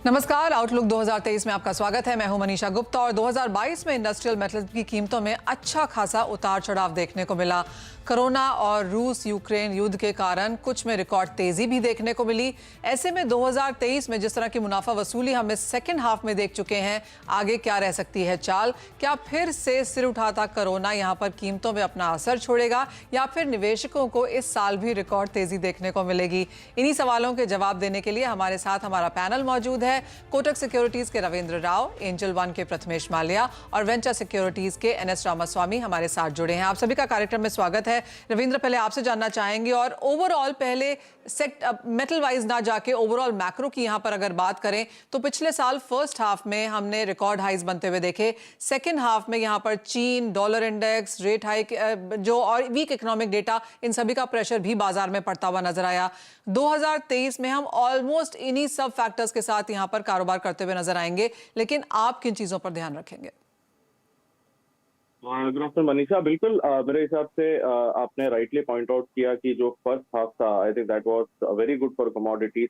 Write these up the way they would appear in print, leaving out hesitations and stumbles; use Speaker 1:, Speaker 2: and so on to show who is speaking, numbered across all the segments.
Speaker 1: नमस्कार, आउटलुक 2023 में आपका स्वागत है। मैं हूं मनीषा गुप्ता और 2022 में इंडस्ट्रियल मेटल की कीमतों में अच्छा खासा उतार चढ़ाव देखने को मिला। कोरोना और रूस यूक्रेन युद्ध के कारण कुछ में रिकॉर्ड तेजी भी देखने को मिली। ऐसे में 2023 में जिस तरह की मुनाफा वसूली हमें सेकेंड हाफ में देख चुके हैं, आगे क्या रह सकती है चाल? क्या फिर से सिर उठाता कोरोना यहां पर कीमतों में अपना असर छोड़ेगा या फिर निवेशकों को इस साल भी रिकॉर्ड तेजी देखने को मिलेगी? इन्हीं सवालों के जवाब देने के लिए हमारे साथ हमारा पैनल मौजूद है। कोटक सिक्योरिटीज के रविंद्र राव, एंजल वन के प्रथमेश माल्या और वेंचर सिक्योरिटीज के एनएस रामास्वामी हमारे साथ जुड़े हैं। आप सभी का कार्यक्रम में स्वागत है। रविंद्र, पहले आपसे जानना चाहेंगे और ओवरऑल पहले मेटल वाइज ना जाके ओवरऑल मैक्रो की यहां पर अगर बात करें तो पिछले साल फर्स्ट हाफ में हमने रिकॉर्ड हाइज बनते हुए देखे। सेकेंड हाफ में यहां पर चीन, डॉलर इंडेक्स, रेट हाइक जो और वीक इकोनॉमिक डेटा, इन सभी का प्रेशर भी बाजार में पड़ता हुआ नजर आया। 2023 में हम ऑलमोस्ट इन्हीं सब फैक्टर्स के साथ यहां पर कारोबार करते हुए नजर आएंगे, लेकिन आप किन चीजों पर ध्यान रखेंगे?
Speaker 2: Good afternoon Manisha. बिल्कुल, मेरे हिसाब से आपने राइटली पॉइंट आउट किया कि जो फर्स्ट हाफ था, I think that was very good for commodities.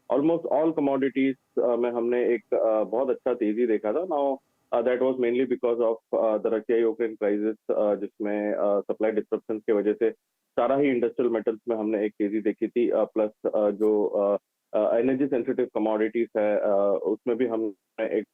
Speaker 2: Almost all commodities में हमने एक बहुत अच्छा तेजी देखा था। Now that was mainly because of the Russia Ukraine crisis, जिसमें सप्लाई डिस्ट्रप्शन की वजह से सारा ही इंडस्ट्रियल मेटल्स में हमने एक तेजी देखी थी। प्लस जो एनर्जी सेंसिटिव कमोडिटीज है, उसमें भी हमने एक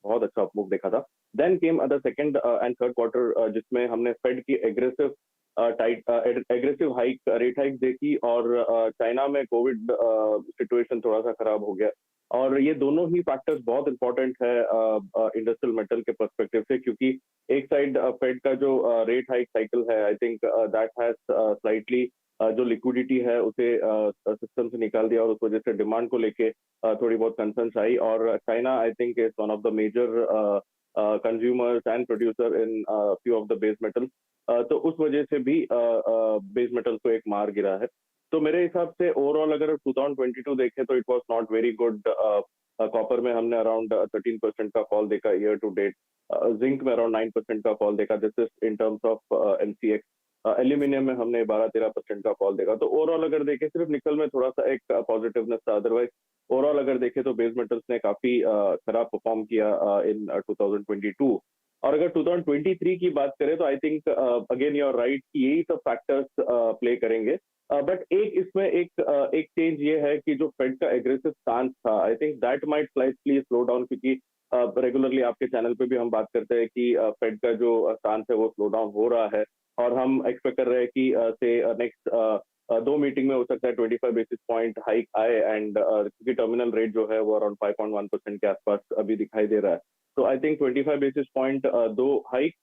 Speaker 2: बहुत अच्छा अपमूव देखा था। Then came the second and third quarter, जिसमें हमने फेड की aggressive aggressive hike rate hike देखी और चाइना में कोविड सिचुएशन थोड़ा सा खराब हो गया। और ये दोनों ही फैक्टर्स बहुत इंपॉर्टेंट है इंडस्ट्रियल मेटल के पर्सपेक्टिव से, क्योंकि एक साइड फेड का जो रेट हाइक साइकिल है, I think that has slightly जो लिक्विडिटी है उसे सिस्टम से निकाल दिया और उस वजह से डिमांड को लेके थोड़ी बहुत कंसर्न्स आई। और China I think is one of the major consumers and producer in few of the base metals, तो उस वजह से भी बेस मेटल को एक मार गिरा है। तो मेरे हिसाब से ओवरऑल अगर 2022 देखें तो it was not very good. Copper में हमने अराउंड 13% का फॉल देखा ईयर टू डेट। जिंक में अराउंड 9% का फॉल देखा, this is in terms of MCX. Aluminium में हमने 12-13% का फॉल देखा। तो ओवरऑल अगर देखें, सिर्फ निकल में थोड़ा सा एक पॉजिटिवनेस था, अदरवाइज ओवरऑल अगर देखें तो बेस मेटल्स ने काफी खराब परफॉर्म किया इन 2022। और अगर 2023 की बात करें तो I think again you are right, यही सब फैक्टर्स प्ले करेंगे। बट एक इसमें एक चेंज ये है कि जो फेड का एग्रेसिव स्टांस था, I think that might slightly slow down, क्योंकि रेगुलरली आपके चैनल पे भी हम बात करते हैं कि फेड का जो स्टांस है वो स्लो डाउन हो रहा है। और हम एक्सपेक्ट कर रहे हैं कि से नेक्स्ट दो मीटिंग में हो सकता है 25 बेसिस पॉइंट हाइक आए। एंड क्योंकि टर्मिनल रेट जो है वो अराउंड 5.1% के आसपास अभी दिखाई दे रहा है, तो आई थिंक 25 बेसिस पॉइंट दो हाइक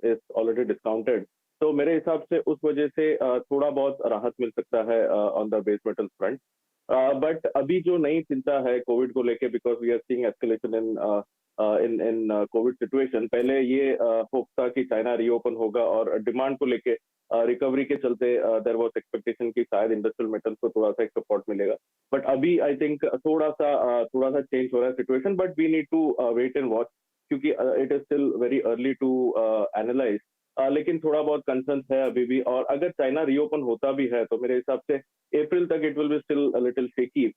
Speaker 2: इज ऑलरेडी डिस्काउंटेड। तो मेरे हिसाब से उस वजह से थोड़ा बहुत राहत मिल सकता है on the base metal front. बट अभी जो नई चिंता है कोविड को लेके, because we are seeing escalation in Covid situation. पहले ये होप था कि चाइना रीओपन होगा और डिमांड को लेके रिकवरी के चलते देयर वाज एक्सपेक्टेशन कि शायद इंडस्ट्रियल मेटल्स को थोड़ा सा एक सपोर्ट मिलेगा। बट अभी आई थिंक थोड़ा सा चेंज हो रहा है situation, but we need to wait and watch, क्योंकि it is still very early to analyse. लेकिन थोड़ा बहुत कंसर्न है अभी भी। और अगर चाइना रीओपन होता भी है तो मेरे हिसाब से अप्रैल तक it will be still little shaky,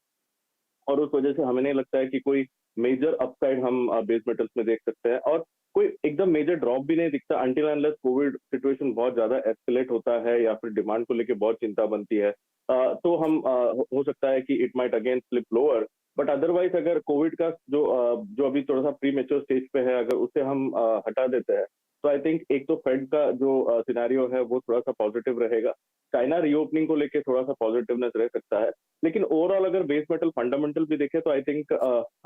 Speaker 2: और उस वजह से हमें नहीं लगता है कि कोई मेजर अपसाइड हम बेस मेटल्स में देख सकते हैं। और कोई एकदम मेजर ड्रॉप भी नहीं दिखता अंटिल अनलेस कोविड सिचुएशन बहुत ज्यादा एस्केलेट होता है या फिर डिमांड को लेके बहुत चिंता बनती है। तो हम हो सकता है कि it might again slip lower. But otherwise अगर कोविड का जो अभी थोड़ा सा प्री मेच्योर स्टेज पे है, अगर उसे हम हटा देते हैं तो आई थिंक एक तो फेड का जो सिनेरियो है वो थोड़ा सा पॉजिटिव रहेगा। चाइना रीओपनिंग को लेके थोड़ा सा पॉजिटिवनेस रह सकता है। लेकिन ओवरऑल अगर बेस मेटल फंडामेंटल भी देखें तो आई थिंक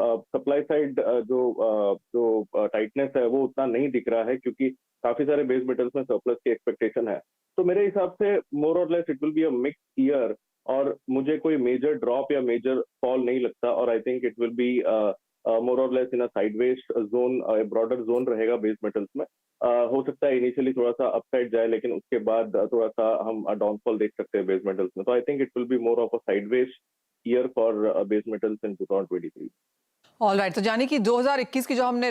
Speaker 2: सप्लाई साइड जो टाइटनेस है वो उतना नहीं दिख रहा है, क्योंकि काफी सारे बेस मेटल्स में सरप्लस की एक्सपेक्टेशन है। तो मेरे हिसाब से मोर और less it will be a mix year, और मुझे कोई मेजर ड्रॉप या मेजर फॉल नहीं लगता। और I think it will be more और less in a sideways zone, broader zone रहेगा बेस मेटल्स में। हो सकता है इनिशियली थोड़ा सा अपसाइड जाए, लेकिन उसके बाद थोड़ा सा हम डाउनफॉल देख सकते हैं बेस मेटल्स में। तो I think it will be more of a sideways year for base metals in 2023।
Speaker 1: All right, तो यानी कि 2021 की जो हमने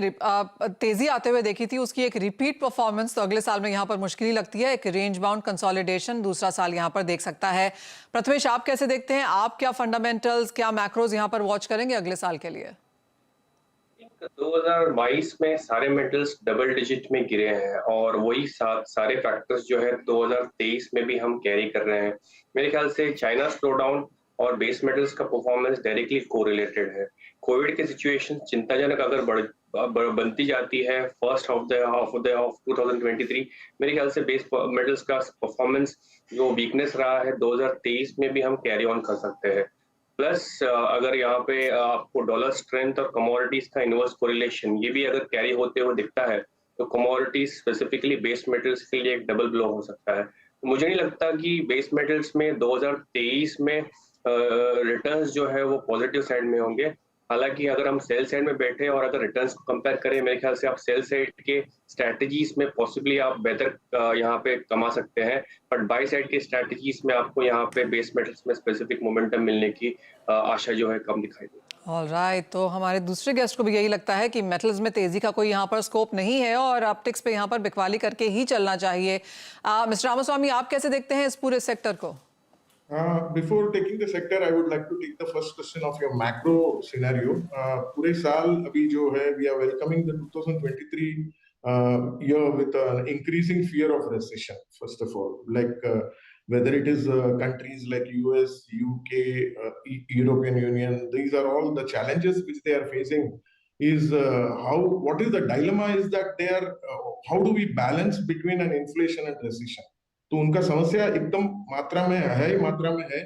Speaker 1: तेजी आते हुए देखी थी उसकी एक रिपीट परफॉर्मेंस तो अगले साल में यहाँ पर मुश्किल ही लगती है। एक रेंज बाउंड कंसोलिडेशन दूसरा साल यहाँ पर देख सकता है। प्रथमेश, आप कैसे देखते हैं? आप क्या फंडामेंटल्स, क्या मैक्रोज यहाँ पर वॉच करेंगे अगले साल के लिए?
Speaker 3: 2022 में सारे मेटल्स डबल डिजिट में गिरे हैं और वही सारे फैक्टर्स जो है 2023 में भी हम कैरी कर रहे हैं। मेरे ख्याल से चाइना स्लो डाउन और बेस मेटल्स का परफॉर्मेंस डायरेक्टली कोरिलेटेड है। कोविड की सिचुएशन चिंताजनक अगर बनती जाती है फर्स्ट ऑफ 2023, मेरे ख्याल से बेस मेटल्स का परफॉर्मेंस जो वीकनेस रहा है 2023 में भी हम कैरी ऑन कर सकते हैं। प्लस अगर यहाँ पे आपको डॉलर स्ट्रेंथ और कमोडिटीज का इनवर्स कोरिलेशन ये भी अगर कैरी होते हुए दिखता है तो कमोडिटीज स्पेसिफिकली बेस मेटल्स के लिए एक डबल ब्लो हो सकता है। तो मुझे नहीं लगता कि बेस मेटल्स में 2023 में रिटर्न्स जो है वो पॉजिटिव साइड में होंगे। हालांकि अगर हम सेल साइड में बैठे और अगर रिटर्न्स को कंपेयर करें, मेरे ख्याल से आप सेल साइड के स्ट्रैटेजीज में पॉसिबली आप बेहतर यहाँ पे कमा सकते हैं, बट बाई साइड के स्ट्रैटेजीज में आपको यहाँ पे बेस मेटल्स में स्पेसिफिक मोमेंटम मिलने की आशा जो है कम दिखाई देती है।
Speaker 1: ऑल राइट, तो हमारे दूसरे गेस्ट को भी यही लगता है कि मेटल्स में तेजी का कोई यहाँ पर स्कोप नहीं है और ऑप्टिक्स पे यहाँ पर बिकवाली करके ही चलना चाहिए। मिस्टर रामास्वामी, आप कैसे देखते हैं इस पूरे सेक्टर को?
Speaker 4: Before taking the sector, I would like to take the first question of your macro scenario. पूरे साल अभी जो है, we are welcoming the 2023 year with an increasing fear of recession. First of all, like whether it is countries like US, UK, European Union, these are all the challenges which they are facing. Is what is the dilemma? Is that they are how do we balance between an inflation and recession? तो उनका समस्या एकदम मात्रा में है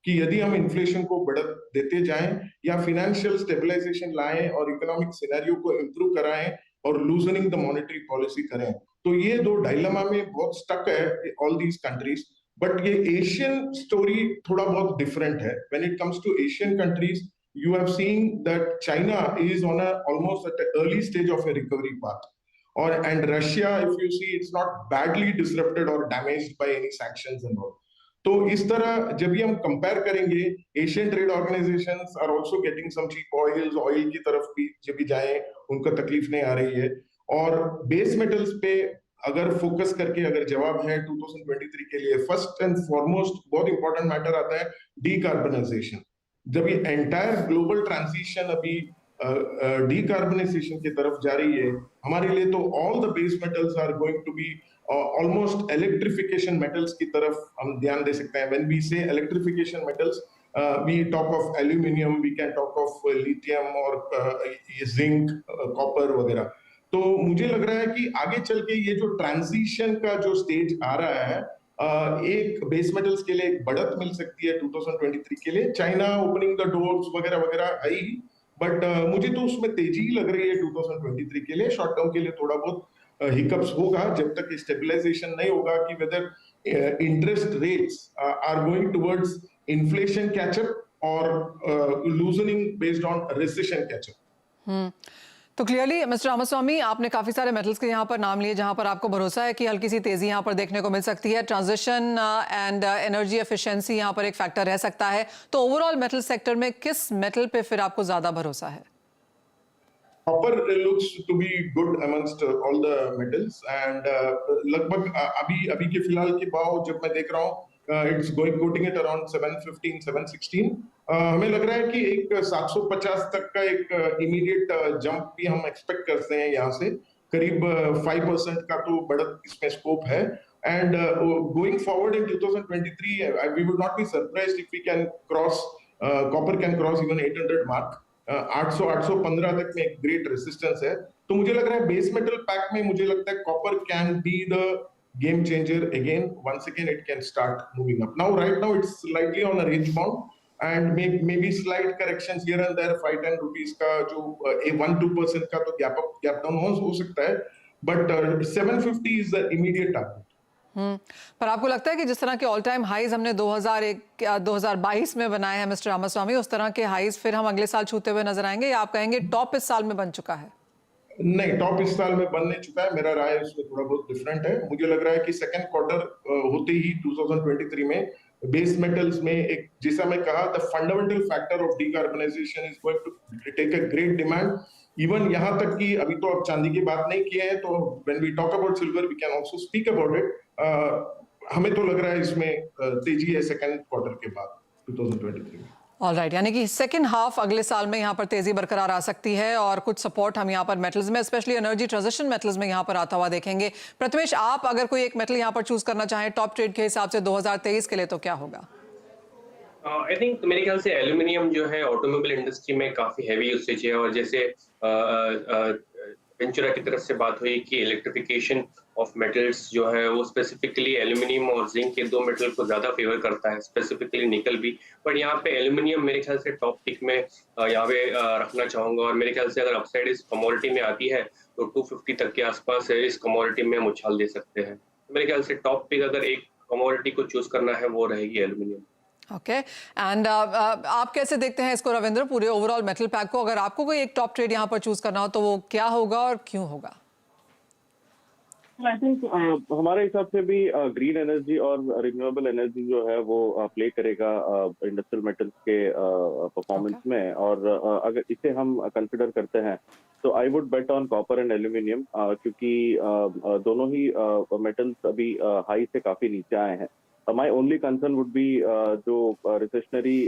Speaker 4: कि यदि हम इन्फ्लेशन को बढ़त देते जाएं या फाइनेंशियल स्टेबलाइजेशन लाएं और इकोनॉमिक सिनेरियो को इंप्रूव कराएं और लूजनिंग द मॉनेटरी पॉलिसी करें, तो ये दो डायलेमा में बहुत स्टक है ऑल दीज कंट्रीज। बट ये एशियन स्टोरी थोड़ा बहुत डिफरेंट है। When it comes to Asian countries, you have seen that China is on almost at an early stage of a recovery path. And Russia, if you see, it's not badly disrupted or damaged by any sanctions and all. तो इस तरह जब भी हम compare करेंगे, Asian trade organisations are also getting some cheap oil की तरफ भी जब भी जाएं उनको तकलीफ नहीं आ रही है। और बेस मेटल्स पे अगर फोकस करके अगर जवाब है 2023 के लिए, फर्स्ट एंड फॉरमोस्ट बहुत इंपॉर्टेंट मैटर आता है डीकार्बनाइजेशन। जब ये एंटायर ग्लोबल ट्रांजिशन अभी डीकार्बनाइजेशन की तरफ जा रही है, हमारे लिए तो all the base metals are going to be almost electrification metals की तरफ हम ध्यान दे सकते हैं। When we say electrification metals, we talk of aluminium, we can talk of lithium और जिंक, कॉपर वगैरह। तो मुझे लग रहा है कि आगे चल के ये जो ट्रांजिशन का जो स्टेज आ रहा है, एक बेस मेटल्स के लिए एक बढ़त मिल सकती है 2023 के लिए। चाइना ओपनिंग द डोर्स वगैरह वगैरह है ही, बट मुझे तो उसमें तेजी ही लग रही है 2023 के लिए। शॉर्ट टर्म के लिए थोड़ा बहुत हिकअप्स होगा जब तक स्टेबलाइजेशन नहीं होगा कि whether interest rates are going towards inflation catch up और loosening based on recession catch up.
Speaker 1: तो क्लियरली मिस्टर रामास्वामी, आपने काफी सारे मेटल्स के यहाँ पर नाम लिए जहाँ पर आपको भरोसा है कि हल्की सी तेजी यहाँ पर देखने को मिल सकती है। ट्रांजिशन एंड एनर्जी एफिशिएंसी यहाँ पर एक फैक्टर रह सकता है। तो ओवरऑल मेटल सेक्टर में किस मेटल पे फिर आपको ज्यादा भरोसा है?
Speaker 4: Copper looks to be good amongst all the metals and लगभग अभी के फिलहाल के भाव जब मैं देख रहा हूँ, it's quoting it around 715, 716. हमें लग रहा है कि एक 750 तक का एक इमीडिएट जंप भी हम एक्सपेक्ट करते हैं। यहाँ से करीब 5% का तो बढ़त इसमें स्कोप है। And going forward in 2023, we would not be surprised if we can cross, copper can cross even 800 mark. 800-815 तक में एक ग्रेट रेसिस्टेंस है। तो मुझे लग रहा है बेस मेटल पैक में मुझे लगता है copper can be the game changer again. Once again it can start moving up. Now right now it's slightly on a range bound and may be slight corrections here and there. 5-10 rupees का जो 1-2% का तो gap down हो सकता है, but 750 is the immediate target.
Speaker 1: पर आपको लगता है कि जिस तरह के ऑल टाइम हाईज हमने 2022 में बनाए हैं मिस्टर रामास्वामी, उस तरह के हाईज फिर हम अगले साल छूते हुए नजर आएंगे, या आप कहेंगे टॉप इस साल में बन चुका है?
Speaker 4: नहीं, टॉप इस साल में बनने चुका है। मेरा राय उसमें थोड़ा बहुत डिफरेंट है। मुझे लग रहा है कि सेकंड क्वार्टर होते ही 2023 में बेस मेटल्स में एक, जैसा मैं कहा, the fundamental factor of decarbonisation is going to take a great demand. Even यहाँ तक कि अभी तो आप चांदी की बात नहीं किए हैं, तो when we talk about silver we can also speak about it. हमें तो लग रहा है इसमें तेजी है सेकंड क्वार्टर के बाद 2023 में।
Speaker 1: ऑलराइट, यानी कि सेकंड हाफ अगले साल में यहाँ पर तेजी बरकरार आ सकती है और कुछ सपोर्ट हम यहाँ पर मेटल्स में, स्पेशली एनर्जी ट्रांजिशन मेटल्स में यहाँ पर आता हुआ देखेंगे। प्रथमेश, आप अगर कोई एक मेटल यहाँ पर चूज करना चाहें टॉप ट्रेड के हिसाब से 2023 के लिए, तो क्या होगा?
Speaker 3: आई थिंक मेरे ख्याल से एल्यूमिनियम जो है ऑटोमोबाइल इंडस्ट्री में काफी हैवी यूसेज है, और जैसे वेंचुरा की तरफ से बात हुई कि इलेक्ट्रिफिकेशन ऑफ मेटल्स जो है वो स्पेसिफिकली एल्यूमिनियम और जिंक के दो मेटल को ज्यादा फेवर करता है, स्पेसिफिकली निकल भी। बट यहाँ पे एल्यूमिनियम मेरे ख्याल से टॉप पिक में यहाँ पे रखना चाहूंगा, और मेरे ख्याल से अगर अपसाइड इस कमोडिटी में आती है तो 250 तक के आसपास इस कमोडिटी में हम उछाल दे सकते हैं। मेरे ख्याल से टॉप पिक अगर एक कमोडिटी को चूज करना है वो रहेगी एल्यूमिनियम।
Speaker 1: ओके, एंड आप कैसे देखते हैं इसको रविंद्र, पूरे ओवरऑल मेटल पैक को? अगर आपको कोई एक टॉप ट्रेड यहाँ पर चूज करना हो तो वो क्या होगा और क्यों होगा?
Speaker 2: आई थिंक हमारे हिसाब से भी ग्रीन एनर्जी और रिन्यूएबल एनर्जी जो है वो प्ले करेगा इंडस्ट्रियल मेटल्स के परफॉर्मेंस में। और अगर इसे हम कंसिडर करते हैं तो I would bet on copper and aluminium, क्योंकि दोनों ही मेटल्स अभी हाई से काफी नीचे आए हैं। My only concern would be जो रिसेशनरी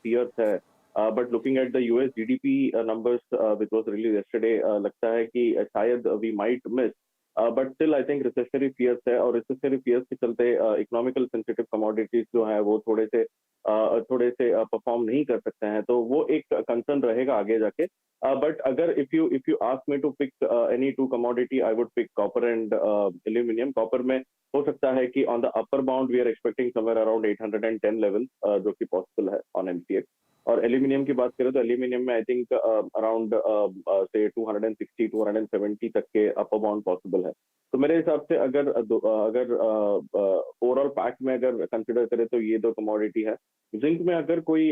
Speaker 2: फियर्स है, but looking at the US GDP numbers which was release yesterday, लगता है कि शायद we might miss, but still I think recessionary fears है, और रिसेशनरी फियर्स के चलते इकोनॉमिकल सेंसिटिव कमोडिटीज जो है वो थोड़े से परफॉर्म नहीं कर सकते हैं, तो वो एक कंसर्न रहेगा आगे जाके। बट अगर if you ask me to pick any two commodity, I would pick copper and aluminium. Copper में हो सकता है कि on the upper bound we are expecting somewhere around 810 level, जो कि पॉसिबल है ऑन एमसीएक्स। और एल्यूमिनियम की बात करें तो एल्यूमिनियम में आई थिंक अराउंड से 260 270 तक के अपर बाउंड पॉसिबल है। तो मेरे हिसाब से अगर ओवरऑल पैक में अगर कंसिडर करें तो ये दो कमोडिटी है। जिंक में अगर कोई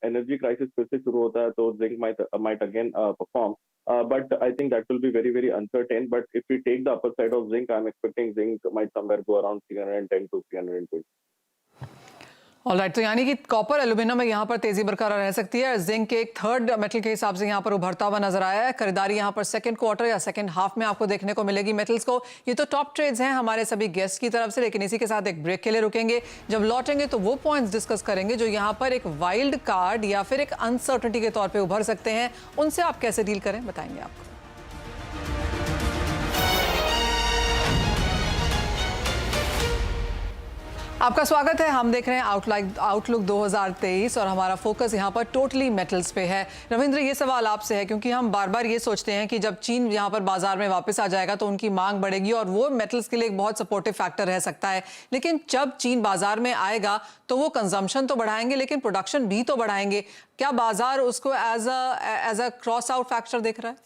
Speaker 2: एनर्जी क्राइसिस फिर से शुरू होता है तो zinc might again perform, but I think that will be very, very uncertain. But if we take the upper side of zinc, I'm expecting zinc might somewhere go around 310 to 320.
Speaker 1: Alright, तो यानी कि copper aluminium में यहाँ पर तेजी बरकरार रह सकती है। जिंक एक थर्ड मेटल के हिसाब से यहाँ पर उभरता हुआ नजर आया है। खरीदारी यहाँ पर सेकंड क्वार्टर या सेकंड हाफ में आपको देखने को मिलेगी मेटल्स को। ये तो टॉप ट्रेड्स हैं हमारे सभी गेस्ट की तरफ से, लेकिन इसी के साथ एक ब्रेक के लिए रुकेंगे। जब लौटेंगे तो वो पॉइंट्स डिस्कस करेंगे जो यहाँ पर एक वाइल्ड कार्ड या फिर एक अनसर्टेनिटी के तौर पर उभर सकते हैं। उनसे आप कैसे डील करें बताएंगे आपको। आपका स्वागत है। हम देख रहे हैं आउटलुक 2023 और हमारा फोकस यहाँ पर टोटली मेटल्स पे है। रविंद्र, ये सवाल आपसे है क्योंकि हम बार बार ये सोचते हैं कि जब चीन यहाँ पर बाजार में वापस आ जाएगा तो उनकी मांग बढ़ेगी और वो मेटल्स के लिए एक बहुत सपोर्टिव फैक्टर रह सकता है। लेकिन जब चीन बाजार में आएगा तो वो कंजम्पशन तो बढ़ाएंगे लेकिन प्रोडक्शन भी तो बढ़ाएंगे। क्या बाजार उसको as a cross out factor देख रहा है?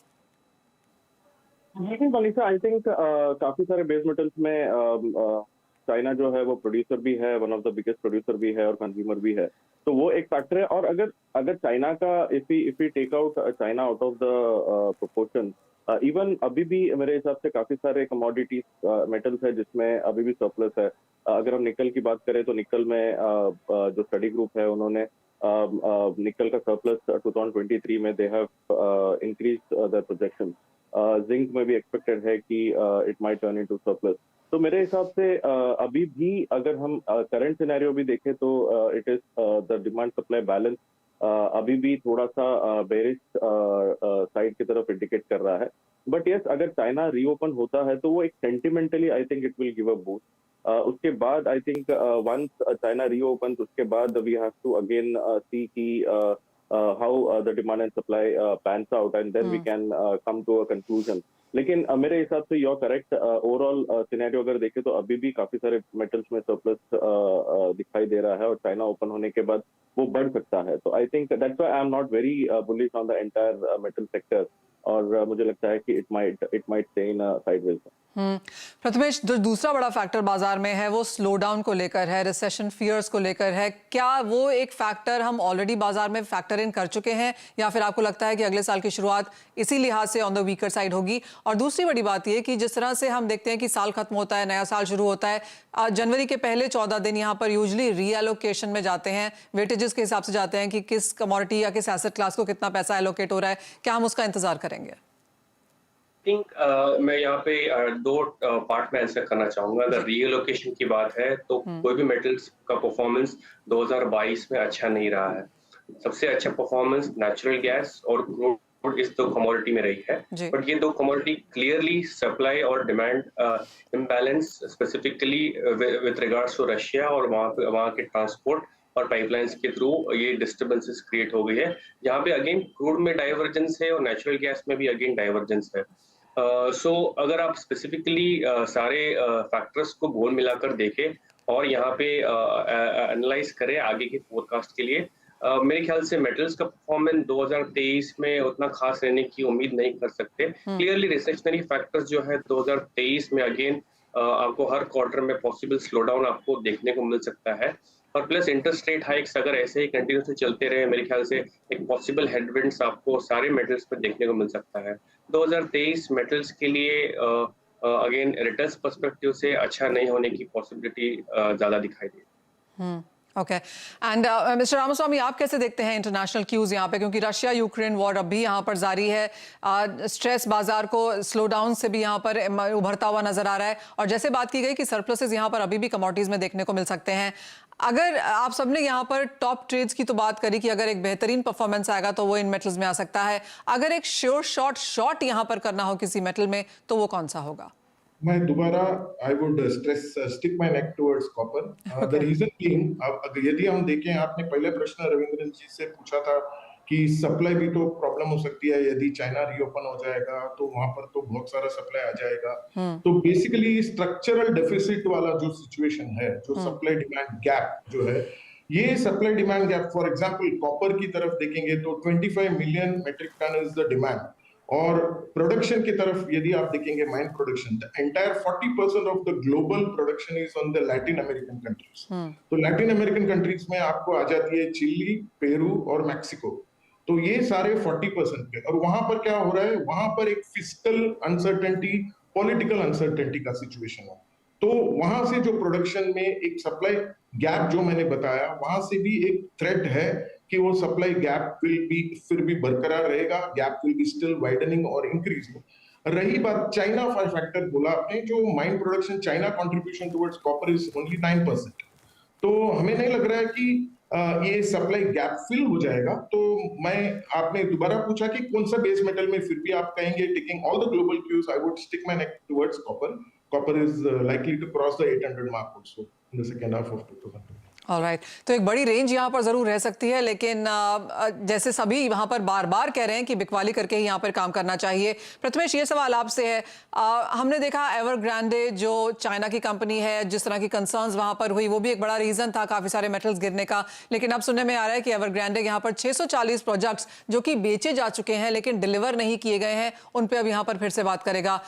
Speaker 2: लेकिन मनीषा, आई थिंक काफी सारे बेस मेटल्स में चाइना जो है वो प्रोड्यूसर भी है, one of the biggest producer भी है और कंज्यूमर भी है, तो वो एक फैक्टर है। और अगर चाइना का if we take out China out of the proportion, even अभी भी मेरे हिसाब से काफी सारे कमोडिटीज मेटल्स है जिसमें अभी भी सरप्लस है। अगर हम निकल की बात करें तो निकल में जो स्टडी ग्रुप है उन्होंने निकल का सरप्लस 2023 में they have increased their projection. Zinc में भी एक्सपेक्टेड है कि it might turn into surplus. तो मेरे हिसाब से अभी भी अगर हम करंट सिनेरियो भी देखें तो it is the demand supply balance अभी भी थोड़ा सा बेरिश साइड की तरफ इंडिकेट कर रहा है। बट यस, अगर चाइना रीओपन होता है तो वो एक sentimentally I think it will give a boost. उसके बाद I think once China reopen उसके बाद we have to again see की how the demand and supply pans out and then we can come to a conclusion. लेकिन मेरे हिसाब से you are correct, overall scenario अगर देखें तो अभी भी काफी सारे मेटल्स में सरप्लस दिखाई दे रहा है और चाइना ओपन होने के बाद वो बढ़ सकता है। तो I think that's why I am not very bullish on the entire metal sector. और मुझे लगता है कि it might stay in sideways.
Speaker 1: Prathamesh, जो दूसरा बड़ा फैक्टर बाजार में है वो स्लो डाउन को लेकर है, रिसेशन फियर्स को लेकर है। क्या वो एक फैक्टर हम ऑलरेडी बाजार में फैक्टर इन कर चुके हैं, या फिर आपको लगता है कि अगले साल की शुरुआत इसी लिहाज से ऑन द वीकर साइड होगी? और दूसरी बड़ी बात ये कि जिस तरह से हम देखते हैं कि साल खत्म होता है, नया साल शुरू होता है, जनवरी के पहले 14 दिन यहाँ पर यूजली रीएलोकेशन में जाते हैं, वेटेजेस के हिसाब से जाते हैं कि किस कमोडिटी या किस एसेट क्लास को कितना पैसा एलोकेट हो रहा है। क्या हम उसका इंतजार करेंगे?
Speaker 3: थिंक मैं यहाँ पे दो पार्ट में आंसर करना चाहूंगा। अगर रीएलोकेशन की बात है तो कोई भी मेटल्स का परफॉर्मेंस 2022 में अच्छा नहीं रहा है। सबसे अच्छा परफॉर्मेंस नेचुरल गैस और क्रूड इस दो कमोडिटी में रही है, बट ये दो कमोडिटी क्लियरली सप्लाई और demand imbalance, specifically with regards to Russia और वहाँ के ट्रांसपोर्ट और पाइपलाइंस के थ्रू ये डिस्टर्बेंसेस क्रिएट हो गई है, जहाँ पे अगेन क्रूड में डाइवर्जेंस है और नेचुरल गैस में भी अगेन डाइवर्जेंस है। सो अगर आप स्पेसिफिकली सारे फैक्टर्स को गोल मिलाकर देखें और यहाँ पे एनालाइज करें आगे के फोरकास्ट के लिए, मेरे ख्याल से मेटल्स का परफॉर्मेंस 2023 में उतना खास रहने की उम्मीद नहीं कर सकते। क्लियरली रिसेशनरी फैक्टर्स जो है 2023 में अगेन आपको हर क्वार्टर में पॉसिबल स्लो डाउन आपको देखने को मिल सकता है, और प्लस इंटरेस्ट रेट हाइक्स अगर ऐसे ही कंटिन्यूसली चलते रहे, मेरे ख्याल से एक पॉसिबल हेडविंड्स आपको सारे मेटल्स पर देखने को मिल सकता है। 2023 मेटल्स के लिए अगेन रिटर्न्स पर्सपेक्टिव से अच्छा नहीं होने की पॉसिबिलिटी ज्यादा दिखाई दे।
Speaker 1: ओके, एंड मिस्टर रामास्वामी, आप कैसे देखते हैं इंटरनेशनल क्यूज यहाँ पे, क्योंकि रशिया यूक्रेन वॉर अब भी यहाँ पर जारी है, स्ट्रेस बाजार को स्लो डाउन से भी यहाँ पर उभरता हुआ नजर आ रहा है, और जैसे बात की गई कि सरप्लसेस यहाँ पर अभी भी कमोडिटीज में देखने को मिल सकते हैं। अगर आप सबने यहाँ पर टॉप ट्रेड्स की तो बात करी कि अगर एक बेहतरीन परफॉर्मेंस आएगा तो वो इन मेटल्स में आ सकता है, अगर एक श्योर शॉट यहाँ पर करना हो किसी मेटल में तो वो कौन सा होगा?
Speaker 4: मैं दोबारा I would stick my neck towards copper. The reason being, यदि हम देखें, आपने पहले प्रश्न रविंद्रन जी से पूछा था कि सप्लाई भी तो प्रॉब्लम हो सकती है, यदि चाइना रीओपन हो जाएगा तो वहां पर तो बहुत सारा सप्लाई आ जाएगा। तो बेसिकली स्ट्रक्चरल डेफिसिट वाला जो सिचुएशन है, जो सप्लाई डिमांड गैप जो है, ये supply demand gap, for example copper की तरफ देखेंगे तो 25 million metric tonne is the demand, और प्रोडक्शन की तरफ यदि आप देखेंगे, mine production, the entire 40% of the global production is on the Latin American countries. तो लैटिन अमेरिकन कंट्रीज में आपको आ जाती है चिली, पेरू और मैक्सिको, तो ये सारे 40% के। और वहां पर क्या हो रहा है, वहां पर एक फिस्कल अनसर्टेनिटी, पॉलिटिकल अनसर्टेनिटी का सिचुएशन है, तो वहां से जो प्रोडक्शन में एक सप्लाई गैप जो मैंने बताया, वहां से भी एक थ्रेट है कि वो सप्लाई गैप विल बी फिर भी बरकरार रहेगा, gap will be still widening और इंक्रीजिंग। रही बात चाइना फैक्टर बोला आपने, जो mine production China contribution towards copper is only 9%, तो हमें नहीं लग रहा है कि ये सप्लाई गैप फिल हो जाएगा। तो आपने दोबारा पूछा कि कौन सा बेस मेटल में फिर भी आप कहेंगे taking all the global cues, I would stick my neck towards copper. Copper is likely to cross the 800 mark also in the second half of 2020।
Speaker 1: Alright, तो एक बड़ी रेंज यहाँ पर जरूर रह सकती है, लेकिन जैसे सभी वहाँ पर बार बार कह रहे हैं कि बिकवाली करके ही यहाँ पर काम करना चाहिए। प्रथमेश, ये सवाल आपसे है, हमने देखा एवरग्रांडे जो चाइना की कंपनी है, जिस तरह की कंसर्न्स वहाँ पर हुई, वो भी एक बड़ा रीजन था काफी सारे मेटल्स गिरने का, लेकिन अब सुनने में आ रहा है कि एवरग्रांडे यहाँ पर 640 प्रोजेक्ट्स जो कि बेचे जा चुके हैं लेकिन डिलीवर नहीं किए गए हैं, उन पर अब यहाँ पर फिर से बात करेगा।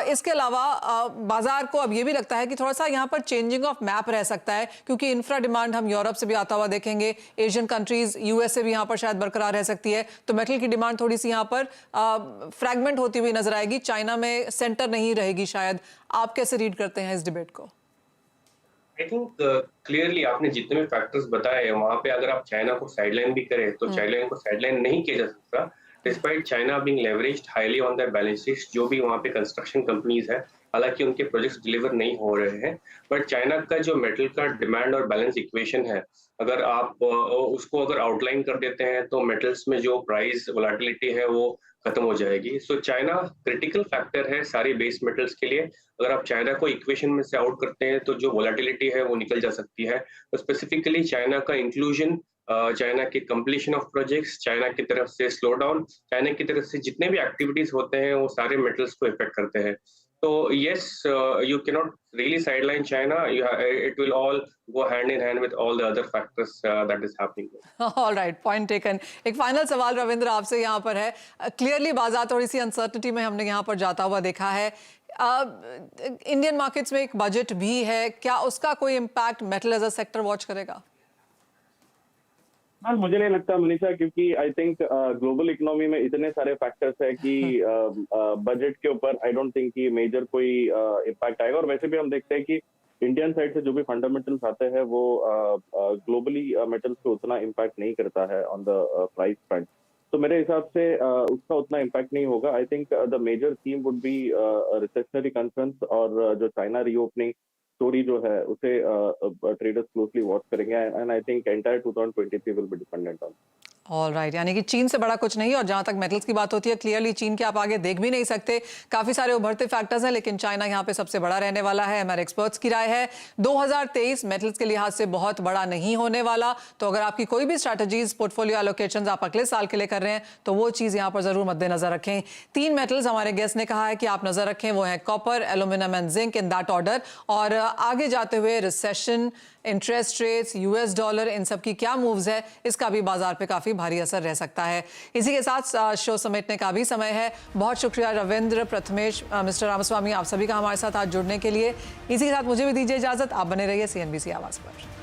Speaker 1: इसके अलावा बाजार को अब ये भी लगता है कि थोड़ा सा यहाँ पर चेंजिंग ऑफ मैप रह सकता है, क्योंकि इंफ्रा डिमांड हम यूरोप से भी आता हुआ देखेंगे, एशियन कंट्रीज, यूएस से भी यहाँ पर शायद बरकरार रह सकती है, तो मेटल की डिमांड थोड़ी सी यहाँ पर फ्रैगमेंट होती हुई नजर आएगी, चाइना में सेंटर नहीं रहेगी शायद। आप कैसे रीड करते हैं इस डिबेट को?
Speaker 3: आई थिंक क्लियरली आपने जितने भी फैक्टर्स बताए, वहां पे अगर आप चाइना को साइडलाइन भी करें तो चाइना को साइडलाइन नहीं किया जा सकता, despite China being leveraged highly on the balance sheet. जो भी वहाँ पे कंस्ट्रक्शन कंपनीज है, हालांकि उनके प्रोजेक्ट्स डिलीवर नहीं हो रहे हैं, बट चाइना का जो मेटल का डिमांड और बैलेंस इक्वेशन है, अगर आप उसको अगर आउटलाइन कर देते हैं तो मेटल्स में जो प्राइस वोलेटिलिटी है वो खत्म हो जाएगी। सो चाइना क्रिटिकल फैक्टर है सारे बेस मेटल्स के लिए। अगर आप चाइना को इक्वेशन में से आउट करते हैं तो जो वोलेटिलिटी है वो निकल जा सकती है। तो स्पेसिफिकली चाइना का इंक्लूजन, चाइना के कंप्लीशन ऑफ प्रोजेक्ट्स, चाइना की तरफ से स्लो डाउन, चाइना की तरफ से जितने भी एक्टिविटीज होते हैं वो सारे मेटल्स को इफेक्ट करते हैं। So yes, you cannot really sideline China. It will all go hand in hand with all the other factors that is happening.
Speaker 1: All right, point taken. एक फाइनल सवाल रविंद्र आपसे यहाँ पर है। क्लियरली बाजार थोड़ी सी अनसर्टिनिटी में हमने यहाँ पर जाता हुआ देखा है। इंडियन मार्केट्स में एक बजट भी है, क्या उसका कोई impact metal as a sector watch करेगा?
Speaker 2: हाँ, मुझे नहीं लगता मनीषा, क्योंकि आई थिंक ग्लोबल इकोनॉमी में इतने सारे फैक्टर्स है कि बजट के ऊपर आई डोंट थिंक कि मेजर कोई इम्पैक्ट आएगा। और वैसे भी हम देखते हैं कि इंडियन साइड से जो भी फंडामेंटल्स आते हैं वो ग्लोबली मेटल्स को उतना इम्पैक्ट नहीं करता है ऑन द प्राइस फ्रंट। तो मेरे हिसाब से उसका उतना इम्पैक्ट नहीं होगा। I think the major theme would be recessionary concerns, और जो चाइना रीओपनिंग स्टोरी जो है उसे ट्रेडर्स क्लोजली वॉच करेंगे, and I think entire 2023 will be dependent on.
Speaker 1: All right, यानी कि चीन से बड़ा कुछ नहीं है। और जहां तक मेटल्स की बात होती है, क्लियरली चीन के आप आगे देख भी नहीं सकते। काफी सारे उभरते फैक्टर्स हैं, लेकिन चाइना यहां पे सबसे बड़ा रहने वाला है। हमारे एक्सपर्ट्स की राय है 2023 मेटल्स के लिहाज से बहुत बड़ा नहीं होने वाला। तो अगर आपकी कोई भी स्ट्रैटेजीज, पोर्टफोलियो एलोकेशन आप अगले साल के लिए कर रहे हैं तो वो चीज यहां पर जरूर मद्देनजर रखें। 3 मेटल्स हमारे गेस्ट ने कहा है कि आप नजर रखें, वो है copper, aluminium and zinc, in that order. और आगे जाते हुए recession, interest rates, US dollar, इन सब की क्या मूव्स है, इसका भी बाजार पे काफी भारी असर रह सकता है। इसी के साथ शो समेटने का भी समय है। बहुत शुक्रिया रविंद्र, प्रथमेश, मिस्टर रामास्वामी, आप सभी का हमारे साथ आज जुड़ने के लिए। इसी के साथ मुझे भी दीजिए इजाजत। आप बने रहिए CNBC आवाज पर।